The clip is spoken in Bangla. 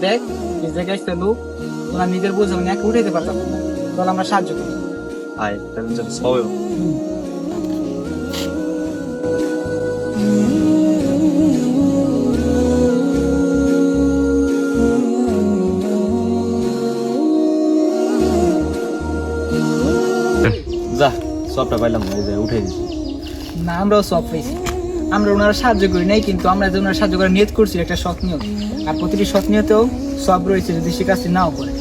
দেখ এই জায়গায় একটা লোক ওরা নিজের বোঝা মানে একা উঠাইতে পারতাম না, তাহলে আমরা সাহায্য করি। আয় তাহলে চল সবাই যা সবটা পাইলাম না, এই যে উঠে দিছি। না আমরাও সব পেয়েছি, আমরা ওনারা সাহায্য করি নাই, কিন্তু আমরা যে ওনারা সাহায্য করার নিয়ত করছি একটা সৎ নিয়ত, আর প্রতিটি সৎ নিয়তেও সব রয়েছে যদি সে কাজটি নাও করে।